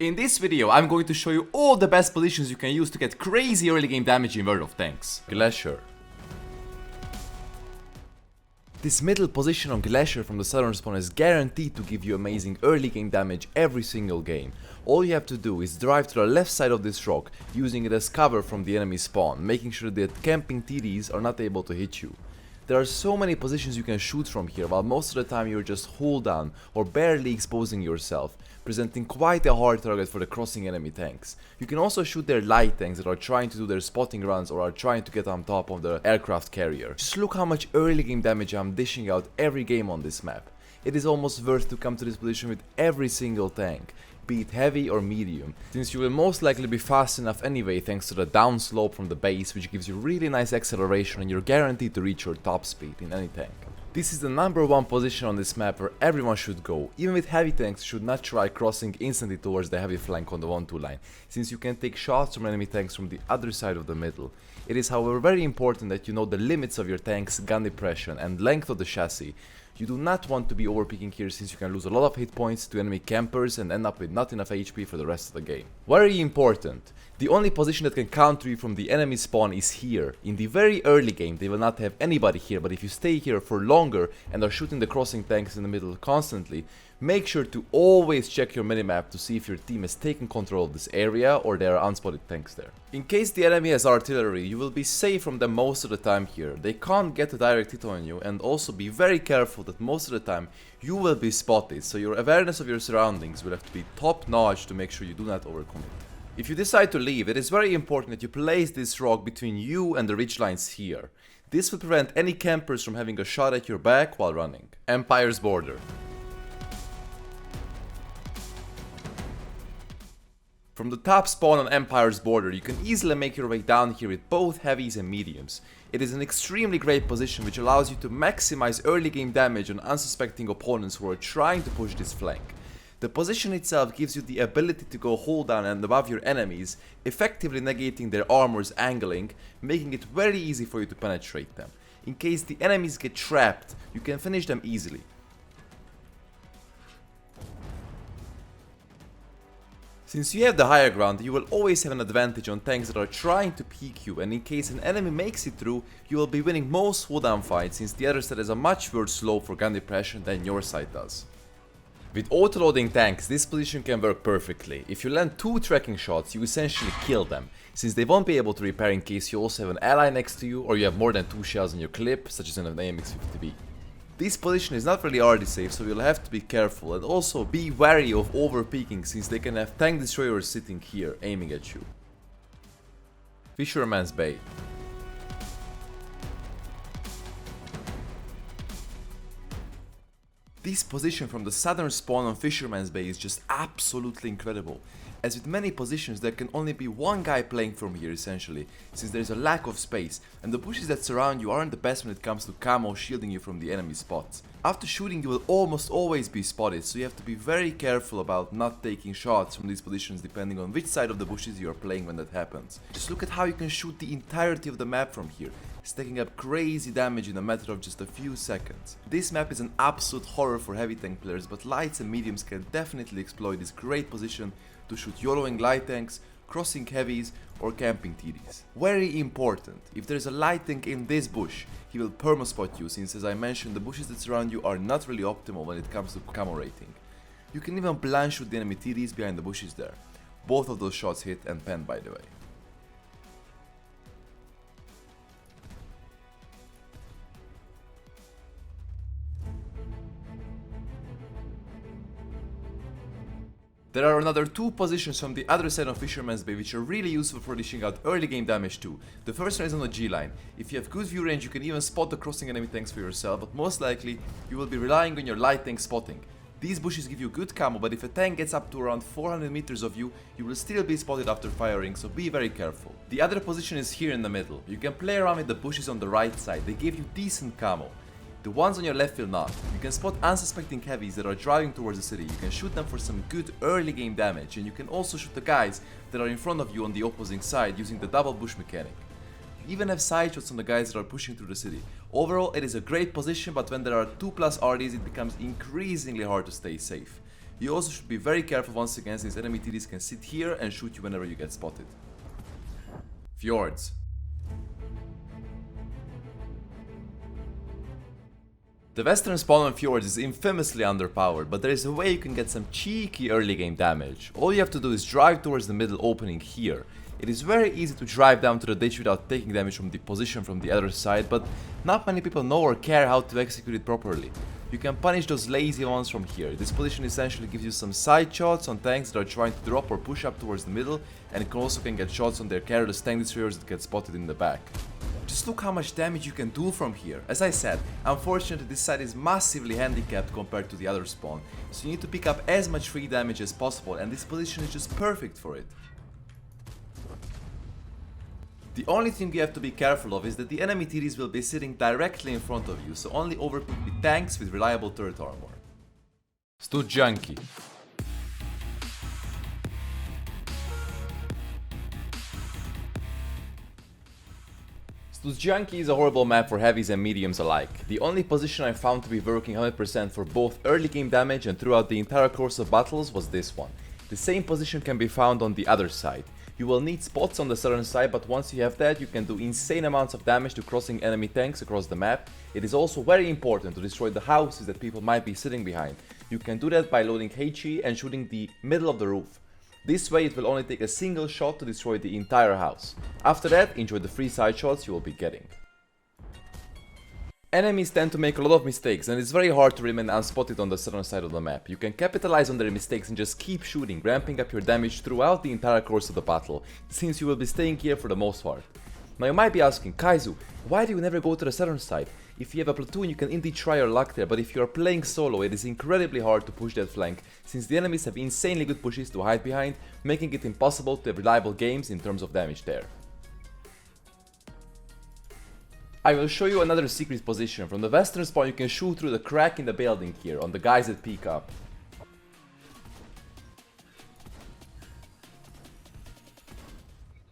In this video, I'm going to show you all the best positions you can use to get crazy early game damage in World of Tanks. Glacier. This middle position on Glacier from the southern spawn is guaranteed to give you amazing early game damage every single game. All you have to do is drive to the left side of this rock, using it as cover from the enemy spawn, making sure that camping TDs are not able to hit you. There are so many positions you can shoot from here, while most of the time you're just hold down or barely exposing yourself, presenting quite a hard target for the crossing enemy tanks. You can also shoot their light tanks that are trying to do their spotting runs or are trying to get on top of the aircraft carrier. Just look how much early game damage I'm dishing out every game on this map. It is almost worth to come to this position with every single tank, be it heavy or medium, since you will most likely be fast enough anyway thanks to the down slope from the base, which gives you really nice acceleration and you're guaranteed to reach your top speed in any tank. This is the number one position on this map where everyone should go. Even with heavy tanks, you should not try crossing instantly towards the heavy flank on the 1-2 line, since you can take shots from enemy tanks from the other side of the middle. It is however very important that you know the limits of your tank's gun depression and length of the chassis. You do not want to be overpeaking here, since you can lose a lot of hit points to enemy campers and end up with not enough HP for the rest of the game. Very important. The only position that can counter you from the enemy spawn is here. In the very early game they will not have anybody here, but if you stay here for longer and are shooting the crossing tanks in the middle constantly, make sure to always check your minimap to see if your team has taken control of this area or there are unspotted tanks there. In case the enemy has artillery, you will be safe from them most of the time here. They can't get a direct hit on you, and also be very careful that most of the time you will be spotted, so your awareness of your surroundings will have to be top notch to make sure you do not overcommit. If you decide to leave, it is very important that you place this rock between you and the ridge lines here. This will prevent any campers from having a shot at your back while running. Empire's Border. From the top spawn on Empire's Border, you can easily make your way down here with both heavies and mediums. It is an extremely great position which allows you to maximize early game damage on unsuspecting opponents who are trying to push this flank. The position itself gives you the ability to go hold down and above your enemies, effectively negating their armor's angling, making it very easy for you to penetrate them. In case the enemies get trapped, you can finish them easily. Since you have the higher ground, you will always have an advantage on tanks that are trying to peek you, and in case an enemy makes it through, you will be winning most hold down fights, since the other side has a much worse slope for gun depression than your side does. With auto-loading tanks, this position can work perfectly. If you land 2 tracking shots, you essentially kill them, since they won't be able to repair in case you also have an ally next to you or you have more than 2 shells in your clip, such as in an AMX-50B. This position is not really already safe, so you'll have to be careful and also be wary of over-peaking, since they can have tank destroyers sitting here aiming at you. Fisherman's Bay. This position from the southern spawn on Fisherman's Bay is just absolutely incredible. As with many positions, there can only be one guy playing from here essentially, since there is a lack of space, and the bushes that surround you aren't the best when it comes to camo shielding you from the enemy spots. After shooting, you will almost always be spotted, so you have to be very careful about not taking shots from these positions depending on which side of the bushes you are playing when that happens. Just look at how you can shoot the entirety of the map from here, stacking up crazy damage in a matter of just a few seconds. This map is an absolute horror for heavy tank players, but lights and mediums can definitely exploit this great position to shoot YOLOing light tanks, crossing heavies, or camping TDs. Very important, if there is a light tank in this bush, he will permaspot you, since as I mentioned, the bushes that surround you are not really optimal when it comes to camo rating. You can even blind shoot the enemy TDs behind the bushes there. Both of those shots hit and penned, by the way. There are another 2 positions from the other side of Fisherman's Bay which are really useful for dishing out early game damage too. The first one is on the G line. If you have good view range, you can even spot the crossing enemy tanks for yourself, but most likely you will be relying on your light tank spotting. These bushes give you good camo, but if a tank gets up to around 400 meters of you, you will still be spotted after firing, so be very careful. The other position is here in the middle. You can play around with the bushes on the right side, they give you decent camo. The ones on your left will not. You can spot unsuspecting heavies that are driving towards the city, you can shoot them for some good early game damage, and you can also shoot the guys that are in front of you on the opposing side using the double bush mechanic. You even have side shots on the guys that are pushing through the city. Overall, it is a great position, but when there are 2+ RDs, it becomes increasingly hard to stay safe. You also should be very careful once again, since enemy TDs can sit here and shoot you whenever you get spotted. Fjords. The western spawn on Fjords is infamously underpowered, but there is a way you can get some cheeky early game damage. All you have to do is drive towards the middle opening here. It is very easy to drive down to the ditch without taking damage from the position from the other side, but not many people know or care how to execute it properly. You can punish those lazy ones from here. This position essentially gives you some side shots on tanks that are trying to drop or push up towards the middle, and you also can get shots on their careless tank destroyers that get spotted in the back. Just look how much damage you can do from here. As I said, unfortunately this side is massively handicapped compared to the other spawn, so you need to pick up as much free damage as possible, and this position is just perfect for it. The only thing you have to be careful of is that the enemy TDs will be sitting directly in front of you, so only overpick with tanks with reliable turret armor. Stud Junkie. Stud Junkie is a horrible map for heavies and mediums alike. The only position I found to be working 100% for both early game damage and throughout the entire course of battles was this one. The same position can be found on the other side. You will need spots on the southern side, but once you have that, you can do insane amounts of damage to crossing enemy tanks across the map. It is also very important to destroy the houses that people might be sitting behind. You can do that by loading HE and shooting the middle of the roof. This way it will only take a single shot to destroy the entire house. After that, enjoy the free side shots you will be getting. Enemies tend to make a lot of mistakes, and it's very hard to remain unspotted on the southern side of the map. You can capitalize on their mistakes and just keep shooting, ramping up your damage throughout the entire course of the battle, since you will be staying here for the most part. Now you might be asking, Kajzoo, why do you never go to the southern side? If you have a platoon you can indeed try your luck there, but if you are playing solo it is incredibly hard to push that flank, since the enemies have insanely good pushes to hide behind, making it impossible to have reliable games in terms of damage there. I will show you another secret position. From the western spawn you can shoot through the crack in the building here, on the guys that peek up.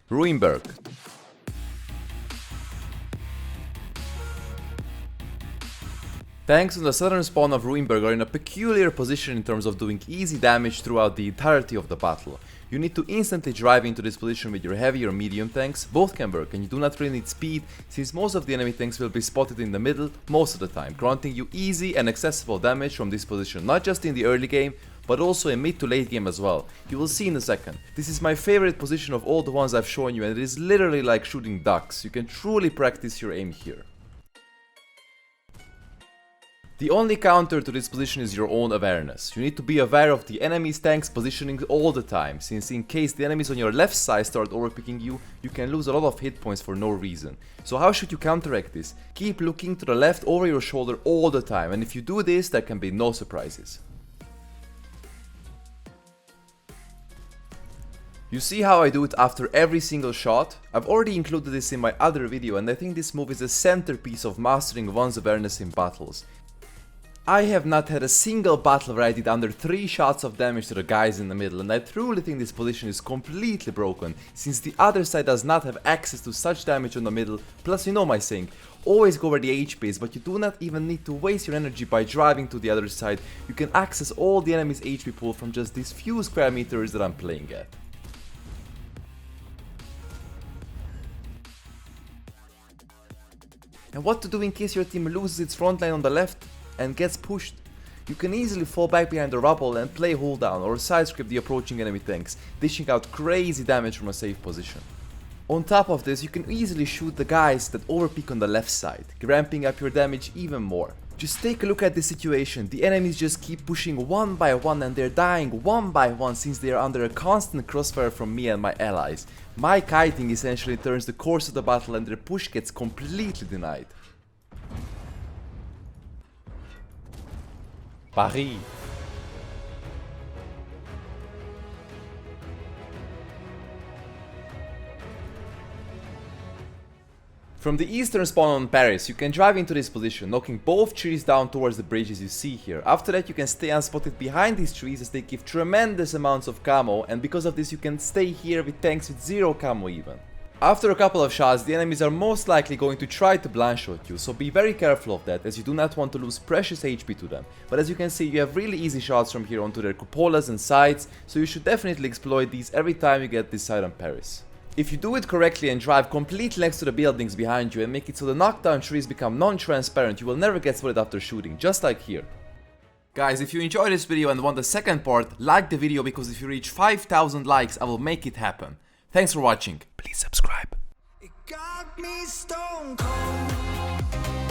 Ruinberg. Tanks on the southern spawn of Ruinberg are in a peculiar position in terms of doing easy damage throughout the entirety of the battle. You need to instantly drive into this position with your heavy or medium tanks, both can work, and you do not really need speed, since most of the enemy tanks will be spotted in the middle most of the time, granting you easy and accessible damage from this position, not just in the early game, but also in mid to late game as well. You will see in a second. This is my favorite position of all the ones I've shown you, and it is literally like shooting ducks. You can truly practice your aim here. The only counter to this position is your own awareness. You need to be aware of the enemy's tanks positioning all the time, since in case the enemies on your left side start overpicking you, you can lose a lot of hit points for no reason. So how should you counteract this? Keep looking to the left over your shoulder all the time, and if you do this, there can be no surprises. You see how I do it after every single shot? I've already included this in my other video, and I think this move is a centerpiece of mastering one's awareness in battles. I have not had a single battle where I did under 3 shots of damage to the guys in the middle, and I truly think this position is completely broken, since the other side does not have access to such damage on the middle. Plus, you know my saying, always go where the HP is, but you do not even need to waste your energy by driving to the other side. You can access all the enemy's HP pool from just these few square meters that I'm playing at. And what to do in case your team loses its front line on the left and gets pushed? You can easily fall back behind the rubble and play hold down or sidescript the approaching enemy tanks, dishing out crazy damage from a safe position. On top of this, you can easily shoot the guys that overpeak on the left side, ramping up your damage even more. Just take a look at this situation. The enemies just keep pushing one by one and they're dying one by one since they are under a constant crossfire from me and my allies. My kiting essentially turns the course of the battle and their push gets completely denied. Paris. From the eastern spawn on Paris, you can drive into this position, knocking both trees down towards the bridges you see here. After that you can stay unspotted behind these trees as they give tremendous amounts of camo, and because of this you can stay here with tanks with 0 camo even. After a couple of shots, the enemies are most likely going to try to blind shot you, so be very careful of that, as you do not want to lose precious HP to them. But as you can see, you have really easy shots from here onto their cupolas and sides, so you should definitely exploit these every time you get this side on Paris. If you do it correctly and drive completely next to the buildings behind you and make it so the knockdown trees become non-transparent, you will never get spotted after shooting, just like here. Guys, if you enjoyed this video and want the second part, like the video, because if you reach 5,000 likes, I will make it happen. Thanks for watching. Please subscribe. It got me stone cold.